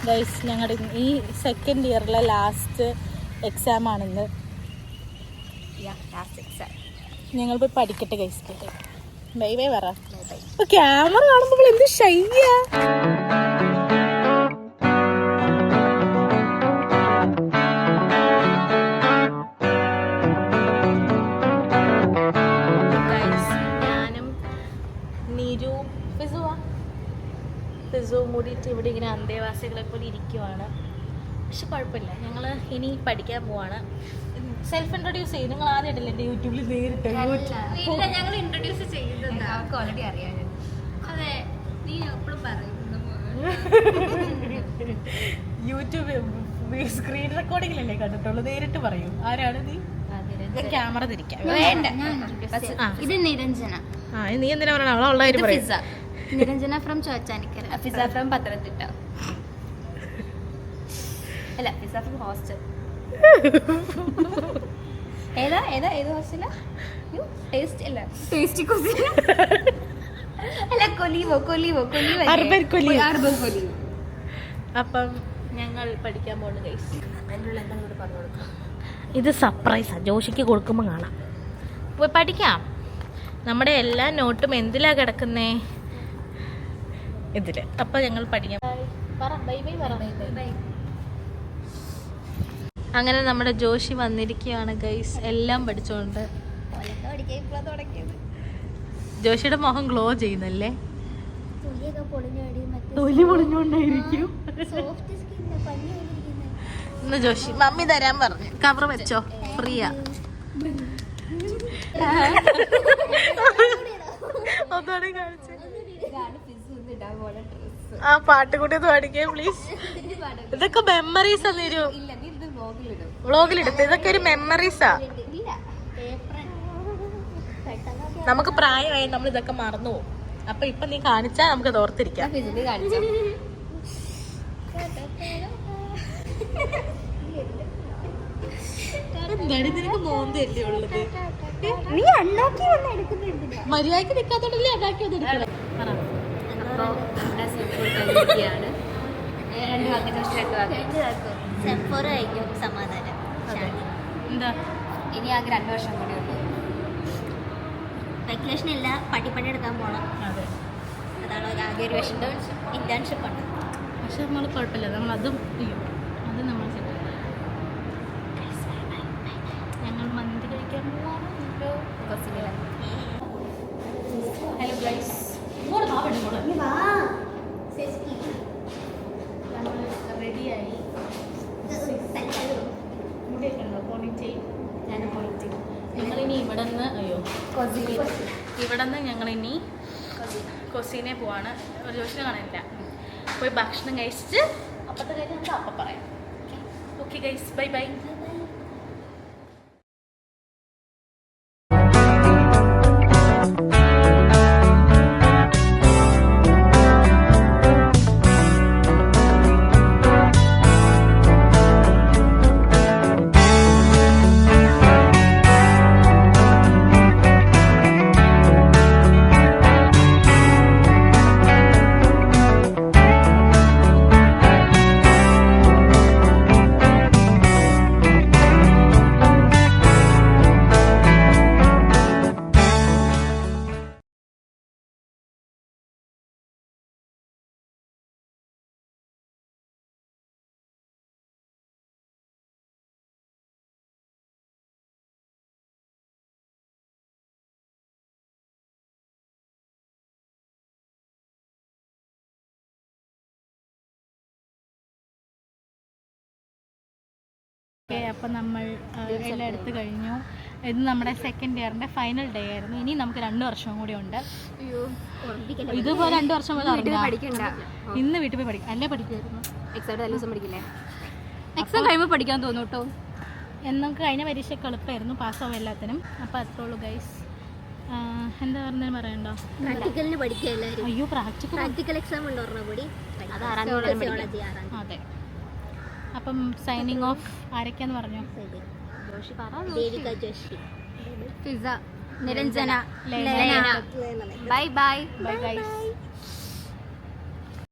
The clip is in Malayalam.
ഗൈസ് ഞങ്ങളുടെ ഈ സെക്കൻഡ് ഇയറിലെ ലാസ്റ്റ് എക്സാം ആണിന്ന്. ഞങ്ങൾ പോയി പഠിക്കട്ടെ ഗൈസ്. ബൈ ബൈ പറ. ക്യാമറ കാണുമ്പോൾ എന്ത് ഷൈയാ. കൂടിയിട്ട് ഇവിടെ ഇങ്ങനെ അന്തേവാസികളെ പോലെ ഇരിക്കുവാണ്. പക്ഷെ കുഴപ്പമില്ല, ഞങ്ങൾ ഇനി പഠിക്കാൻ പോവാണ്. സെൽഫ് ഇൻട്രൊഡ്യൂസ് ചെയ്യും. നിങ്ങൾ ആദ്യമായിട്ടല്ലേ എൻ്റെ യൂട്യൂബിൽ നേരിട്ട്? ഞങ്ങൾ ഇൻട്രൊഡ്യൂസ് ചെയ്യുന്നത് അവർക്ക് ഓൾറെഡി അറിയാം. അതെ, നീ എപ്പോഴും പറയുന്നു. യൂട്യൂബ് സ്ക്രീൻ റെക്കോർഡിങ്ങിലല്ലേ കണ്ടിട്ടുള്ളൂ. നേരിട്ട് പറയൂ, ആരാണ് നീ? ക്യാമറ തിരിക്കാം. ഇത് നിരഞ്ജന. നീ എന്തിനാ പറയണ? അവളുള്ളവര് പറയും. നിരഞ്ജന ഫ്രം ചോറ്റാനിക്കര. ഫിസ ഫ്രം പത്തനംതിട്ട. അല്ല, ഫിസ ഫ്രം ഹോസ്റ്റൽ. ഏത് ഹോസ്റ്റലാ? ടേസ്റ്റ് അല്ല, ടേസ്റ്റി കുസിൻ അല്ല, കൊലീവോ അർബൻ കൊലീവ്. അപ്പം ഞങ്ങൾ പഠിക്കാൻ പോകുന്നു ഗൈസ്. അതിനുള്ള എന്താ കൂടെ പറഞ്ഞു കൊടുക്കാം. ഇത് സർപ്രൈസാ, ജോഷിക്ക് കൊടുക്കുമ്പോൾ കാണാം. പോയി പഠിക്കാം. നമ്മുടെ എല്ലാ നോട്ടും എന്തിലാ കിടക്കുന്നേ? ഇതില്. അപ്പൊ ഞങ്ങൾ പഠിക്കാം. അങ്ങനെ നമ്മുടെ ജോഷി വന്നിരിക്കുകയാണ് ഗൈസ്, എല്ലാം പഠിച്ചോണ്ട്. ജോഷിയുടെ മുഖം ഗ്ലോ ചെയ്യുന്നല്ലേ? തൊലി പൊളിഞ്ഞോണ്ടായിരിക്കും. ഇന്ന് ജോഷി മമ്മി തരാൻ പറഞ്ഞു. കവർ വെച്ചോ, ഫ്രീയാ. ഒന്നാണ് കാണിച്ചേ. ആ പാട്ട് കൂടി ഒന്ന് പാടിക്കേ പ്ലീസ്. ഇതൊക്കെ മെമ്മറീസാ. നീരു വ്ളോഗിലെടുത്ത് ഇതൊക്കെ ഒരു മെമ്മറീസാ. നമുക്ക് പ്രായമായി നമ്മൾ ഇതൊക്കെ മറന്നു പോകും. അപ്പൊ ഇപ്പൊ നീ കാണിച്ചാ നമുക്ക് ഓർത്തിരിക്കാം. എന്താണ് നിനക്ക് മോന്തല്ലേ ഉള്ളത്? നീ അണ്ണാക്കി വന്ന് എടുക്കുന്നുണ്ട്. മര്യാദക്ക് നിൽക്കാത്തോണ്ടല്ലേ അണ്ണാക്കി വന്ന് എടുക്കണം. സമാധാനം. എന്താ ഇനി ആകെ 2 വർഷം കൂടി ഉള്ളു. വെക്കേഷൻ ഇല്ല, പട്ടിപ്പണി എടുക്കാൻ പോണം. അതാണ് ആകെ ഒരു വർഷത്തെ ഇന്റേൺഷിപ്പ് ഉണ്ട്. പക്ഷെ നമ്മൾ കുഴപ്പമില്ല, നമ്മൾ അതും ചെയ്യും. അത് നമ്മൾ ഞങ്ങൾ മന്തി കഴിക്കാൻ പോവാണ്. ഹലോ ഗൈസ്, റെഡിയായി. ഞങ്ങളിനി ഇവിടെ നിന്ന് ഞങ്ങളിനി കൊസീനെ പോവാണ്. ഒരു ജോഷിനെ കാണില്ല. പോയി ഭക്ഷണം കഴിച്ചിട്ട് അപ്പത്തെ കാര്യം നമുക്ക് അപ്പം പറയാം. Okay guys, bye bye. അപ്പം നമ്മൾ എല്ലാം എടുത്തു കഴിഞ്ഞു. ഇത് നമ്മുടെ സെക്കൻഡ് ഇയറിൻ്റെ ഫൈനൽ ഡേ ആയിരുന്നു. ഇനി നമുക്ക് 2 വർഷവും കൂടി ഉണ്ട്. ഇതുപോലെ 2 വർഷം പോലെ ഇന്ന് വീട്ടിൽ പോയി പഠിക്കാം. അല്ലേ പഠിക്കുമായിരുന്നു? എക്സാം പഠിക്കില്ലേ? എക്സാം കഴിയുമ്പോൾ പഠിക്കാൻ തോന്നും കേട്ടോ. നമുക്ക് കഴിഞ്ഞ പരീക്ഷയൊക്കെ എളുപ്പമായിരുന്നു, പാസ്സാവും എല്ലാത്തിനും. അപ്പോൾ അത്രേ ഉള്ളൂ ഗൈസ്. എന്താ പറഞ്ഞാൽ പറയണ്ടോ? പ്രാക്ടിക്കലിന് പഠിക്കുക. അയ്യോ, പ്രാക്ടിക്കൽ എക്സാം ഉണ്ട് കൂടി. അതെ. അപ്പം സൈനിങ് ഓഫ്. ആരൊക്കെയാന്ന് പറഞ്ഞു? Devika Joshi, Fiza, Niranjana, bye bye. Bye guys.